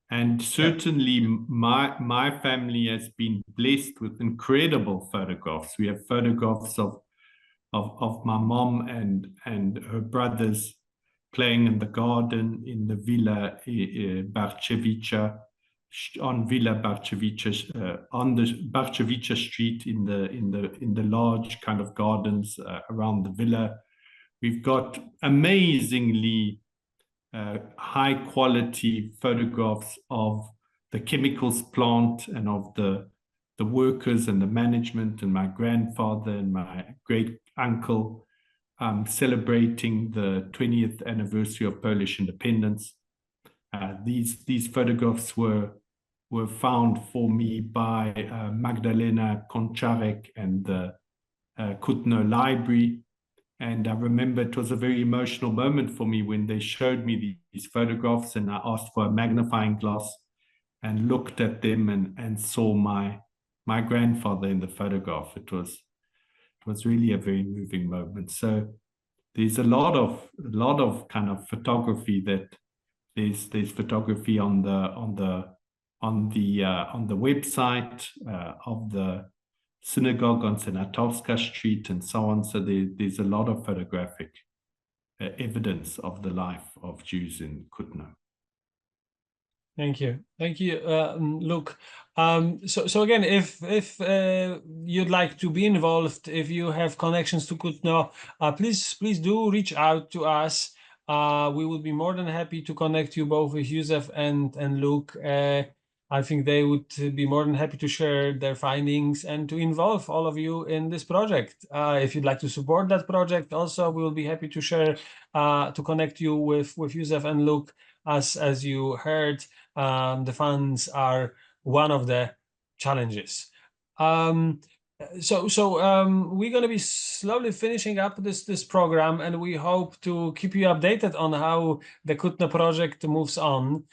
and certainly my family has been blessed with incredible photographs. We have photographs of my mom and her brothers playing in the garden in the Villa Barcevica, on Villa Barcevica, on the Barcevica street in the large kind of gardens around the villa. We've got amazingly high quality photographs of the chemicals plant and of the workers and the management, and my grandfather and my great uncle celebrating the 20th anniversary of Polish independence. These photographs were found for me by Magdalena Koncharek and the Kutno Library. And I remember it was a very emotional moment for me when they showed me these photographs, and I asked for a magnifying glass and looked at them and saw my grandfather in the photograph. It was really a very moving moment. So there's a lot of kind of photography that there's photography on the website of the synagogue on Senatowska Street and so on. So there's a lot of photographic evidence of the life of Jews in Kutno. Thank you, Luc. So again, if you'd like to be involved, if you have connections to Kutno, please do reach out to us. We would be more than happy to connect you both with Josef and Luc. I think they would be more than happy to share their findings and to involve all of you in this project. If you'd like to support that project, also we will be happy to share, to connect you with Josef and Luc. As you heard, the funds are one of the challenges. So we're going to be slowly finishing up this program, and we hope to keep you updated on how the Kutno project moves on.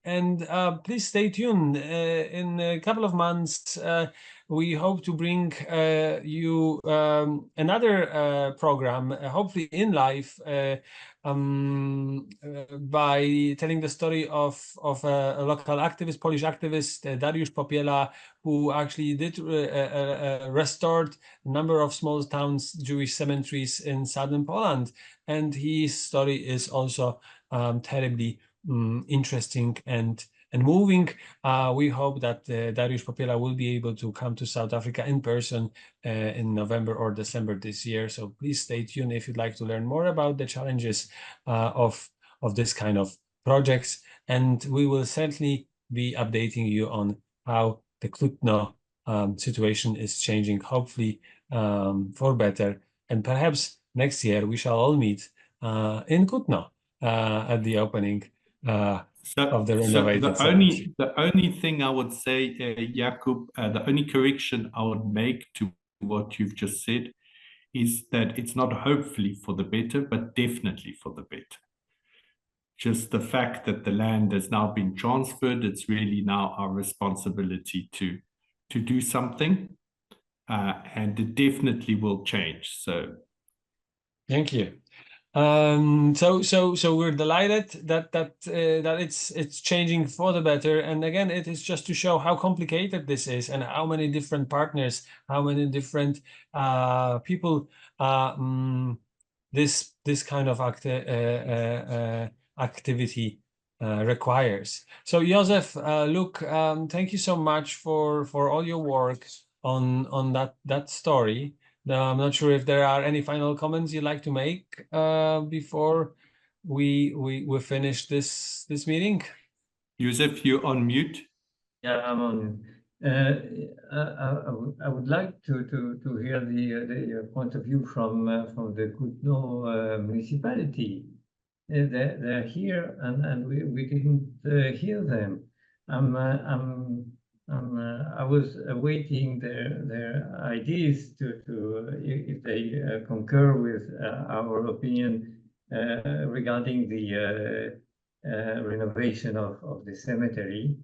And please stay tuned. In a couple of months, we hope to bring you another program, hopefully in live, by telling the story of a local activist, Polish activist, Dariusz Popiela, who actually did restored a number of small towns, Jewish cemeteries in southern Poland. And his story is also terribly interesting and moving. We hope that Dariusz Popiela will be able to come to South Africa in person in November or December this year. So please stay tuned if you'd like to learn more about the challenges of this kind of projects. And we will certainly be updating you on how the Kutno situation is changing, hopefully for better. And perhaps next year we shall all meet in Kutno at the opening of the renovated cemetery. The only thing I would say, Jakub, the only correction I would make to what you've just said is that it's not hopefully for the better, but definitely for the better. Just the fact that the land has now been transferred, it's really now our responsibility to to do something, and it definitely will change. So, thank you. So we're delighted that it's changing for the better. And again, it is just to show how complicated this is and how many different partners, how many different people this kind of activity requires. So Josef, Luc, thank you so much for all your work on that story. I'm not sure if there are any final comments you'd like to make before we finish this meeting. Josef, you're on mute. Yeah, I'm on. I would like to hear the point of view from the Kutno municipality. They're here, and we didn't hear them. I was awaiting their ideas to if they concur with our opinion regarding the renovation of the cemetery,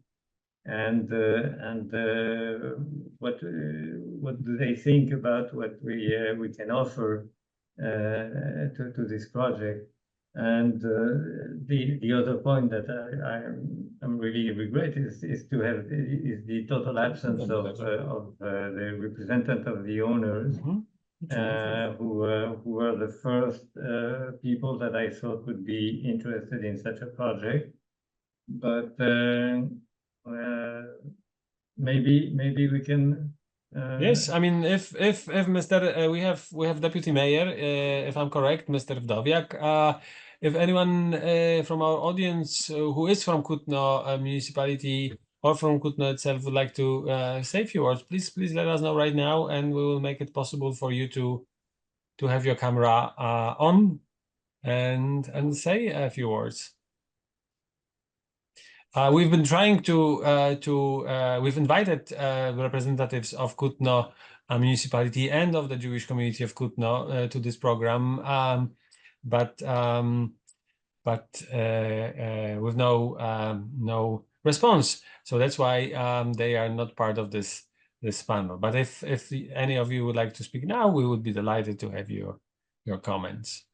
and what do they think about what we can offer to this project. And the other point that I'm really regret is the total absence of the representative of the owners, who were the first people that I thought would be interested in such a project. But maybe we can. Yes, I mean, if Mr. We have Deputy Mayor, if I'm correct, Mr. Wdowiak. If anyone from our audience who is from Kutno municipality or from Kutno itself would like to say a few words, please let us know right now, and we will make it possible for you to have your camera on and say a few words. We've been trying we've invited representatives of Kutno municipality and of the Jewish community of Kutno to this program, but with no response. So that's why they are not part of this panel. But if any of you would like to speak now, we would be delighted to have your comments.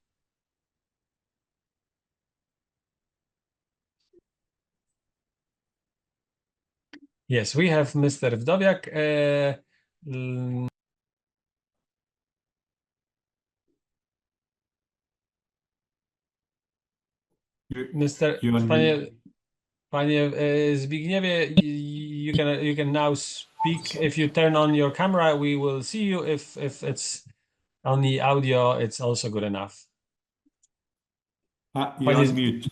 Yes, we have Mr. Wdowiak. Panie Zbigniewie, you can now speak. If you turn on your camera, we will see you. If it's on the audio, it's also good enough. You're on mute.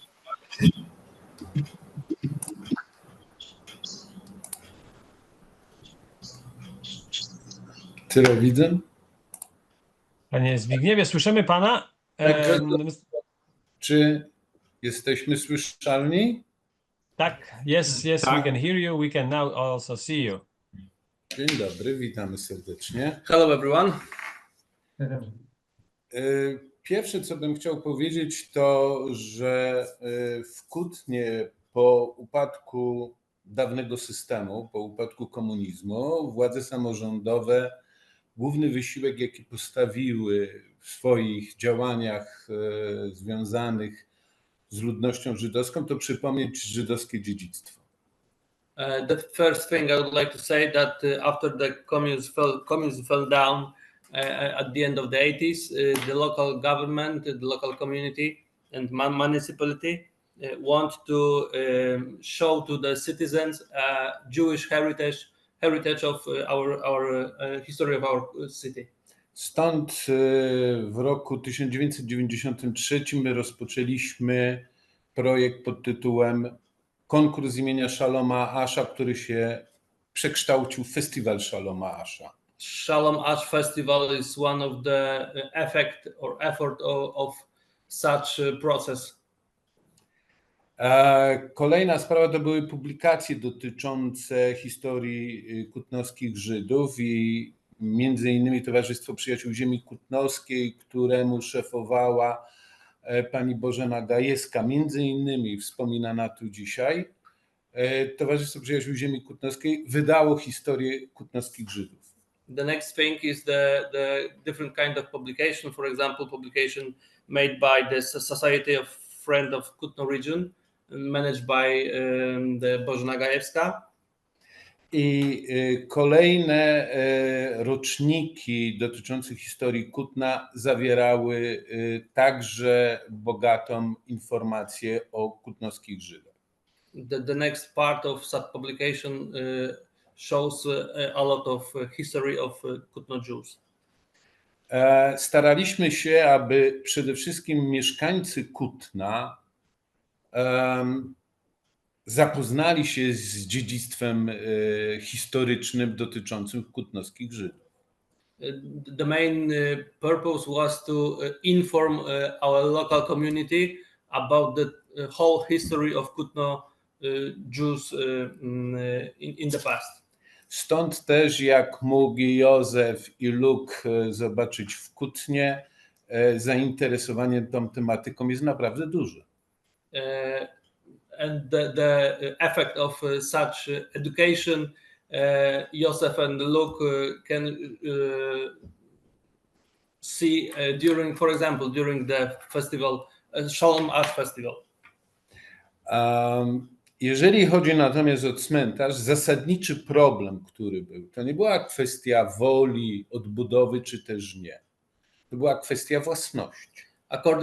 Tyle widzę. Panie Zbigniewie, słyszymy pana? Czy jesteśmy słyszalni? Tak, yes, Tak. we can hear you. We can now also see you. Dzień dobry, witamy serdecznie. Hello everyone. Pierwsze, co bym chciał powiedzieć, to, że w Kutnie po upadku dawnego systemu, po upadku komunizmu, władze samorządowe główny wysiłek, jaki postawiły w swoich działaniach związanych z ludnością żydowską, to przypomnieć żydowskie dziedzictwo. The first thing I would like to say that after the communism fell down at the end of the 80s, the local government, the local community and municipality want to show to the citizens Jewish heritage of our history of our city. Stąd w roku 1993 my rozpoczęliśmy projekt pod tytułem Konkurs imienia Shaloma Asha, który się przekształcił w Festiwal Shaloma Asha. Shalom Ash Festival is one of the effect or effort of such process. Kolejna sprawa to były publikacje dotyczące historii kutnowskich Żydów i między innymi Towarzystwo Przyjaciół Ziemi Kutnowskiej, któremu szefowała pani Bożena Gajewska, między innymi wspominana tu dzisiaj. Towarzystwo Przyjaciół Ziemi Kutnowskiej wydało historię kutnowskich Żydów. The next thing is the different kind of publication. For example, publication made by the Society of Friends of Kutno region, managed by the Bożena Gajewska. I kolejne roczniki dotyczące historii Kutna zawierały także bogatą informację o kutnowskich Żydach. The next part of such publication shows a lot of history of Kutno Jews. Staraliśmy się, aby przede wszystkim mieszkańcy Kutna zapoznali się z dziedzictwem historycznym dotyczącym kutnowskich Żydów. The main purpose was to inform our local community about the whole history of Kutno Jews in the past. Stąd też, jak mógł Józef i Luc zobaczyć w Kutnie, zainteresowanie tą tematyką jest naprawdę duże. And the effect of such education, Josef and Luc can see during, for example, during the festival, Shalom Ash Festival. Jeżeli chodzi natomiast o cmentarz, zasadniczy problem, który był, to nie była kwestia woli, odbudowy, czy też nie. To była kwestia własności.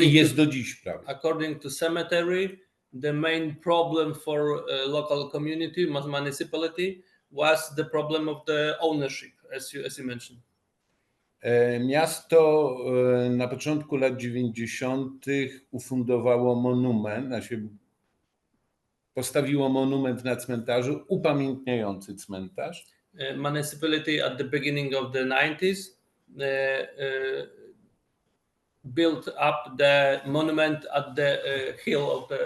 I jest do dziś, prawda? According to cemetery, the main problem for local community, municipality, was the problem of the ownership, as you mentioned. Miasto na początku lat 90. ufundowało monument, postawiło monument na cmentarzu upamiętniający cmentarz. Municipality at the beginning of the 90s built up the monument at the hill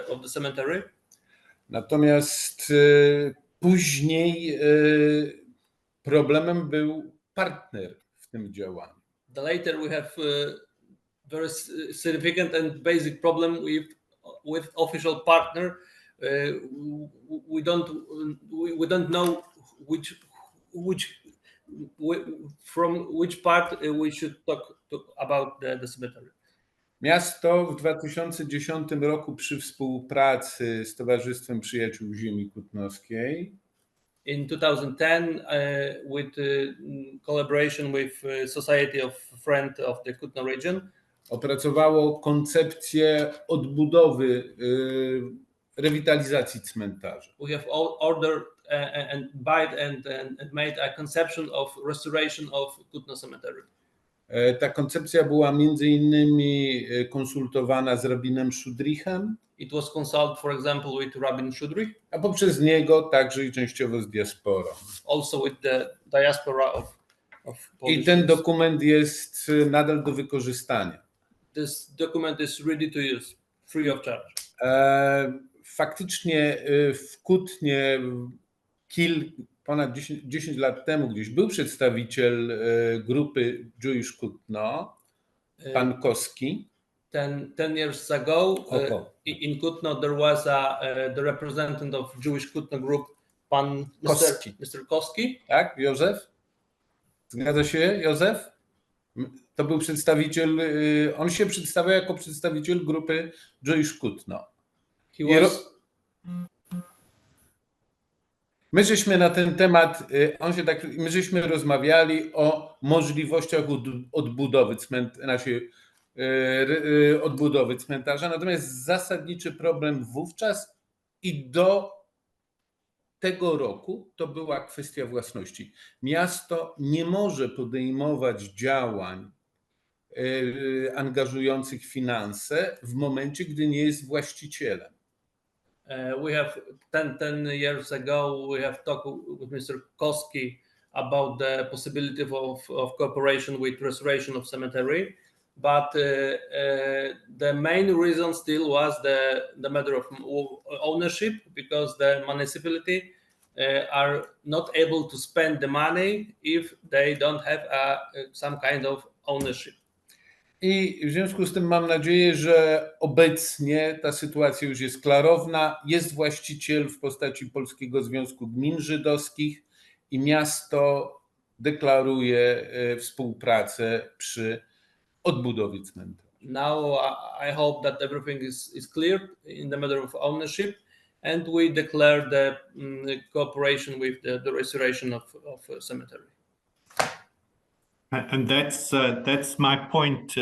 of the cemetery. Natomiast później problemem był partner w tym działaniu. Later we have very significant and basic problem with official partner. We don't know from which part we should talk about the cemetery. Miasto w 2010 roku przy współpracy z Towarzystwem Przyjaciół Ziemi Kutnowskiej in 2010 with collaboration with Society of Friends of the Kutno region opracowało koncepcję odbudowy, rewitalizacji cmentarza. We have ordered and made a conception of restoration of Kutno cemetery. Ta koncepcja była między innymi konsultowana z rabinem Szudrichem. It was consulted, for example, with Rabin Shudrich. A poprzez niego także i częściowo z diasporą. Also with the diaspora of Polish. I ten dokument jest nadal do wykorzystania. This document is ready to use, free of charge. Faktycznie w Kutnie ponad 10 lat temu gdzieś był przedstawiciel grupy Jewish Kutno, pan Koski. 10 years ago, in Kutno there was the representative of Jewish Kutno group, pan Mr. Koski. Tak, Józef? Zgadza się, Józef? To był przedstawiciel, on się przedstawiał jako przedstawiciel grupy Jewish Kutno. My żeśmy na ten temat, my żeśmy rozmawiali o możliwościach odbudowy cmentarza, natomiast zasadniczy problem wówczas i do tego roku to była kwestia własności. Miasto nie może podejmować działań angażujących finanse w momencie, gdy nie jest właścicielem. We have 10 years ago, we have talked with Mr. Koski about the possibility of cooperation with restoration of cemetery, but the main reason still was the matter of ownership, because the municipality are not able to spend the money if they don't have some kind of ownership. I w związku z tym mam nadzieję, że obecnie ta sytuacja już jest klarowna. Jest właściciel w postaci Polskiego Związku Gmin Żydowskich i miasto deklaruje współpracę przy odbudowie cmentarza. Now I hope that everything is clear in the matter of ownership, and we declare the cooperation with the restoration of cemetery. And that's my point,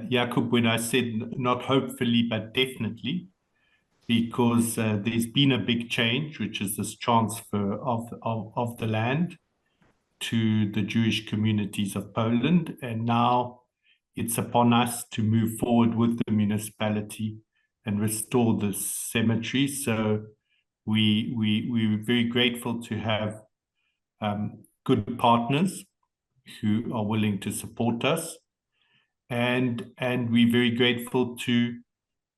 Jakub, when I said not hopefully but definitely, because there's been a big change, which is this transfer of the land to the Jewish communities of Poland, and now it's upon us to move forward with the municipality and restore the cemetery. So we're very grateful to have good partners who are willing to support us, and we're very grateful to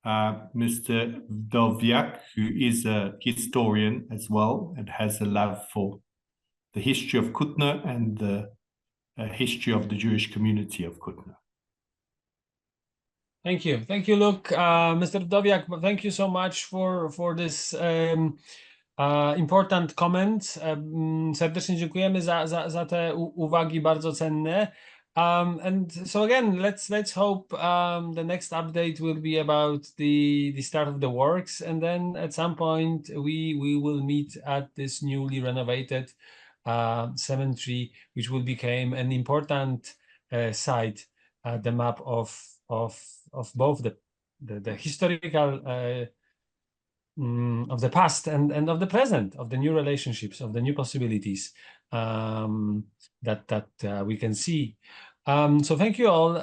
Mr. Wdowiak, who is a historian as well and has a love for the history of Kutno and the history of the Jewish community of Kutno. Thank you, Luc. Mr. Wdowiak, thank you so much for this important comment. Serdecznie dziękujemy za te uwagi bardzo cenne. And so again, let's hope the next update will be about the start of the works, and then at some point we will meet at this newly renovated cemetery, which will become an important site, the map of both the historical of the past and of the present, of the new relationships, of the new possibilities that we can see. So thank you all.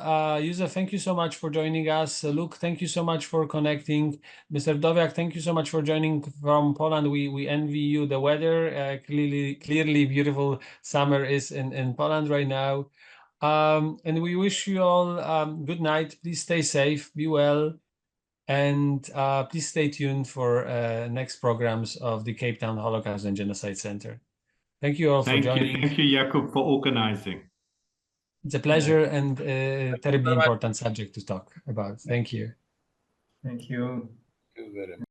Josef, thank you so much for joining us. Luc, thank you so much for connecting. Mr. Wdowiak, thank you so much for joining from Poland. We envy you the weather. Clearly beautiful summer is in Poland right now. And we wish you all good night. Please stay safe, be well, and please stay tuned for next programs of the Cape Town Holocaust and Genocide Center. Thank you all for joining. Thank you, Jakub, for organizing. It's a pleasure and terribly important subject to talk about. Thank you. Thank you. Thank you very much.